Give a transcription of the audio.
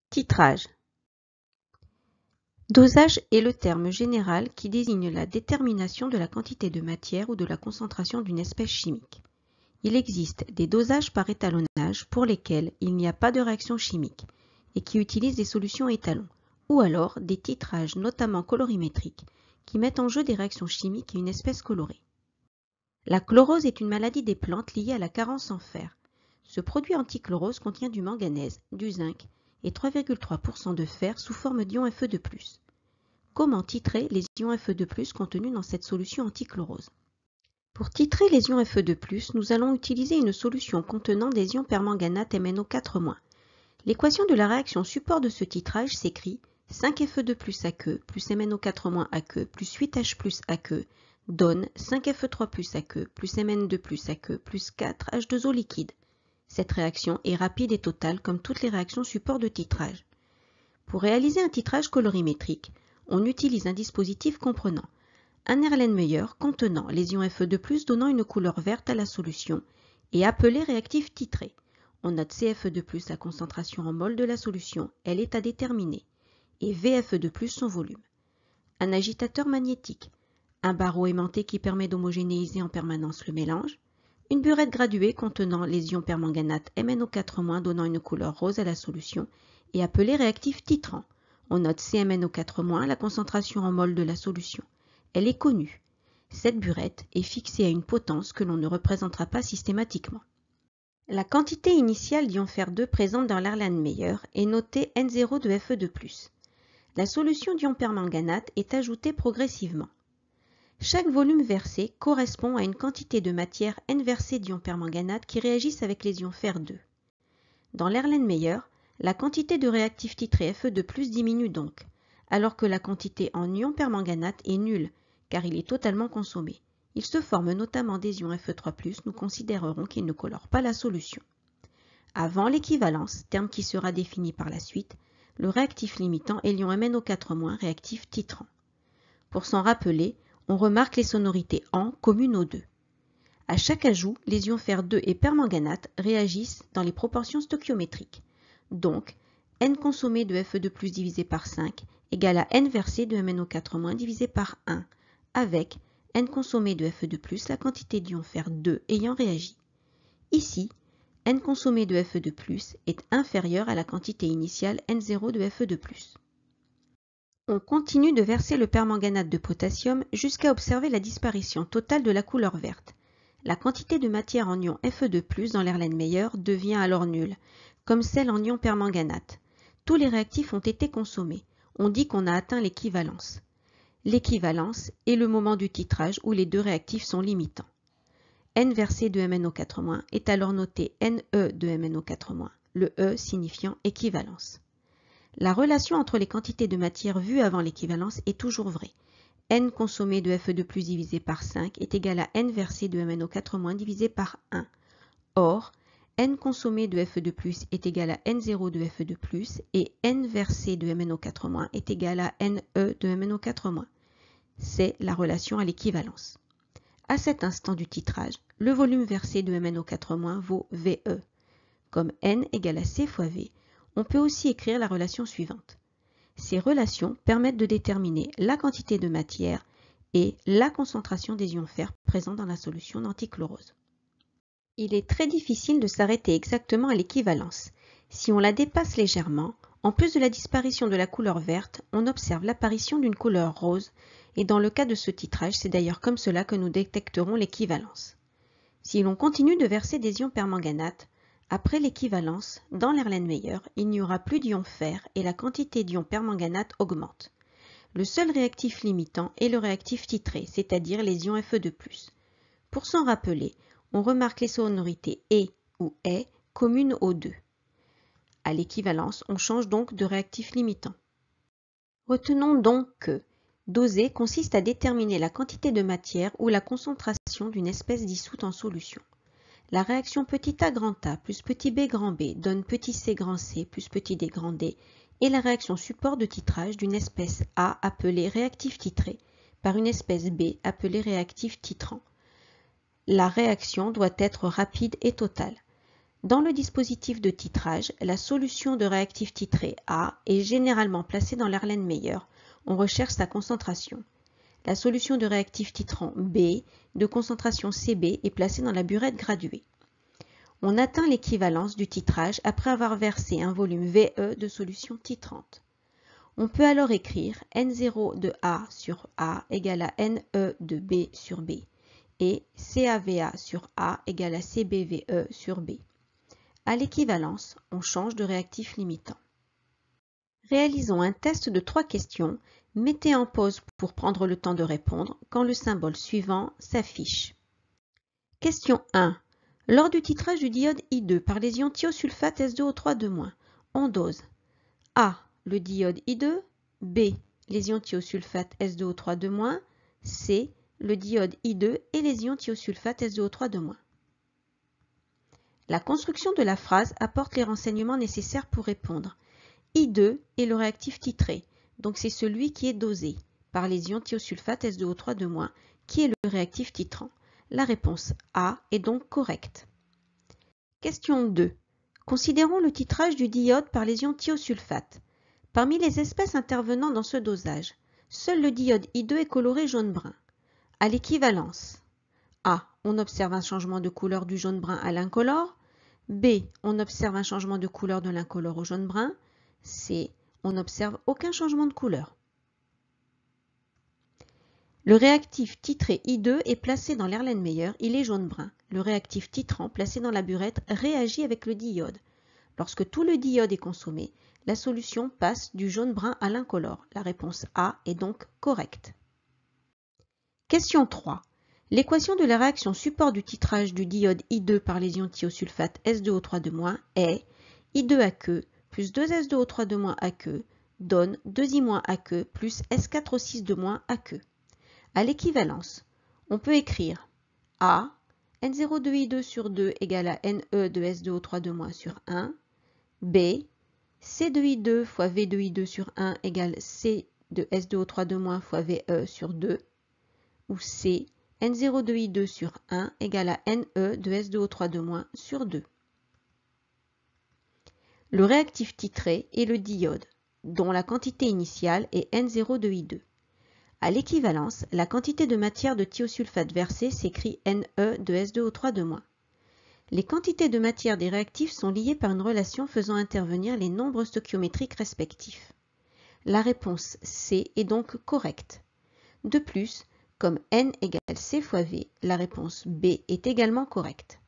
Titrage. Dosage est le terme général qui désigne la détermination de la quantité de matière ou de la concentration d'une espèce chimique. Il existe des dosages par étalonnage pour lesquels il n'y a pas de réaction chimique et qui utilisent des solutions étalons, ou alors des titrages notamment colorimétriques qui mettent en jeu des réactions chimiques et une espèce colorée. La chlorose est une maladie des plantes liée à la carence en fer. Ce produit antichlorose contient du manganèse, du zinc et 3,3% de fer sous forme d'ion Fe2+. Comment titrer les ions Fe2+ contenus dans cette solution antichlorose? Pour titrer les ions Fe2+, nous allons utiliser une solution contenant des ions permanganate MnO4-. L'équation de la réaction support de ce titrage s'écrit 5Fe2+ aqueux plus MnO4- aqueux plus 8H+ aqueux donne 5Fe3+ aqueux plus Mn2+ aqueux plus 4H2O liquide. Cette réaction est rapide et totale comme toutes les réactions support de titrage. Pour réaliser un titrage colorimétrique, on utilise un dispositif comprenant un Erlenmeyer contenant les ions Fe2+ donnant une couleur verte à la solution et appelé réactif titré. On note CFE2+, la concentration en mol de la solution, elle est à déterminer, et VFE2+, son volume. Un agitateur magnétique, un barreau aimanté qui permet d'homogénéiser en permanence le mélange, une burette graduée contenant les ions permanganate MnO4- donnant une couleur rose à la solution et appelé réactif titrant. On note CmNO4-, la concentration en mol de la solution. Elle est connue. Cette burette est fixée à une potence que l'on ne représentera pas systématiquement. La quantité initiale d'ion Fe2 présente dans l'Erlenmeyer est notée N0 de Fe2+. La solution d'ion permanganate est ajoutée progressivement. Chaque volume versé correspond à une quantité de matière N versée d'ion permanganate qui réagissent avec les ions Fe2. Dans l'Erlenmeyer, la quantité de réactif titré Fe2+ diminue donc, alors que la quantité en ion permanganate est nulle, car il est totalement consommé. Il se forme notamment des ions Fe3+, nous considérerons qu'ils ne colorent pas la solution. Avant l'équivalence, terme qui sera défini par la suite, le réactif limitant est l'ion MnO4- réactif titrant. Pour s'en rappeler, on remarque les sonorités en communes aux deux. À chaque ajout, les ions Fe2 et permanganate réagissent dans les proportions stoichiométriques. Donc, N consommé de Fe2+ divisé par 5 égale à N versé de MnO4- divisé par 1, avec N consommé de Fe2+, la quantité d'ion Fe2 ayant réagi. Ici, N consommé de Fe2+ est inférieur à la quantité initiale N0 de Fe2+. On continue de verser le permanganate de potassium jusqu'à observer la disparition totale de la couleur verte. La quantité de matière en ion Fe2+ dans l'Erlenmeyer devient alors nulle, comme celle en ion permanganate. Tous les réactifs ont été consommés. On dit qu'on a atteint l'équivalence. L'équivalence est le moment du titrage où les deux réactifs sont limitants. N versé de MnO4- est alors noté Ne de MnO4-, le E signifiant équivalence. La relation entre les quantités de matière vues avant l'équivalence est toujours vraie. N consommé de Fe2+ divisé par 5 est égal à N versé de MnO4- divisé par 1. Or, N consommé de Fe2+ est égal à N0 de Fe2+, et N versé de MnO4- est égal à Ne de MnO4-. C'est la relation à l'équivalence. À cet instant du titrage, le volume versé de MnO4- vaut VE. Comme N égale à C fois V, on peut aussi écrire la relation suivante. Ces relations permettent de déterminer la quantité de matière et la concentration des ions fer présents dans la solution d'antichlorose. Il est très difficile de s'arrêter exactement à l'équivalence. Si on la dépasse légèrement, en plus de la disparition de la couleur verte, on observe l'apparition d'une couleur rose, et dans le cas de ce titrage, c'est d'ailleurs comme cela que nous détecterons l'équivalence. Si l'on continue de verser des ions permanganate, après l'équivalence, dans l'Erlenmeyer, il n'y aura plus d'ions fer et la quantité d'ions permanganate augmente. Le seul réactif limitant est le réactif titré, c'est-à-dire les ions Fe2+. Pour s'en rappeler, on remarque les sonorités et ou est communes aux deux. À l'équivalence, on change donc de réactif limitant. Retenons donc que doser consiste à déterminer la quantité de matière ou la concentration d'une espèce dissoute en solution. La réaction petit a grand A plus petit b grand B donne petit c grand C plus petit d grand D et la réaction support de titrage d'une espèce A appelée réactif titré par une espèce B appelée réactif titrant. La réaction doit être rapide et totale. Dans le dispositif de titrage, la solution de réactif titré A est généralement placée dans l'Erlenmeyer. On recherche sa concentration. La solution de réactif titrant B de concentration CB est placée dans la burette graduée. On atteint l'équivalence du titrage après avoir versé un volume VE de solution titrante. On peut alors écrire N0 de A sur A égale à NE de B sur B et CAVA sur A égale à CBVE sur B. À l'équivalence, on change de réactif limitant. Réalisons un test de 3 questions. Mettez en pause pour prendre le temps de répondre quand le symbole suivant s'affiche. Question 1. Lors du titrage du diode I2 par les ions thiosulfate S2O3 on dose A. Le diode I2, B. Les ions thiosulfate S2O3 C. Le diode I2 et les ions thiosulfate SDO3 La construction de la phrase apporte les renseignements nécessaires pour répondre. I2 est le réactif titré, donc c'est celui qui est dosé par les ions thiosulfate S2O3 qui est le réactif titrant. La réponse A est donc correcte. Question 2. Considérons le titrage du diode par les ions thiosulfate. Parmi les espèces intervenant dans ce dosage, seul le diode I2 est coloré jaune-brun. À l'équivalence, A. On observe un changement de couleur du jaune-brun à l'incolore. B. On observe un changement de couleur de l'incolore au jaune-brun. C. On n'observe aucun changement de couleur. Le réactif titré I2 est placé dans l'Erlenmeyer, il est jaune-brun. Le réactif titrant placé dans la burette réagit avec le diode. Lorsque tout le diode est consommé, la solution passe du jaune-brun à l'incolore. La réponse A est donc correcte. Question 3. L'équation de la réaction support du titrage du diode I2 par les ions thiosulfate S2O3 est I2AQ plus 2S2O3 AQ donne 2I- AQ plus S4O6 AQ. À l'équivalence, on peut écrire A, N0 de I2 sur 2 égale à NE de S2O3 sur 1, B, C de I2 fois V de I2 sur 1 égale C de S2O3 fois VE sur 2, ou C, N0 de I2 sur 1 égale à NE de S2O3 sur 2. Le réactif titré est le diode, dont la quantité initiale est N0 de I2. À l'équivalence, la quantité de matière de thiosulfate versée s'écrit Ne de S2O3 Les quantités de matière des réactifs sont liées par une relation faisant intervenir les nombres stoichiométriques respectifs. La réponse C est donc correcte. De plus, comme N égale C fois V, la réponse B est également correcte.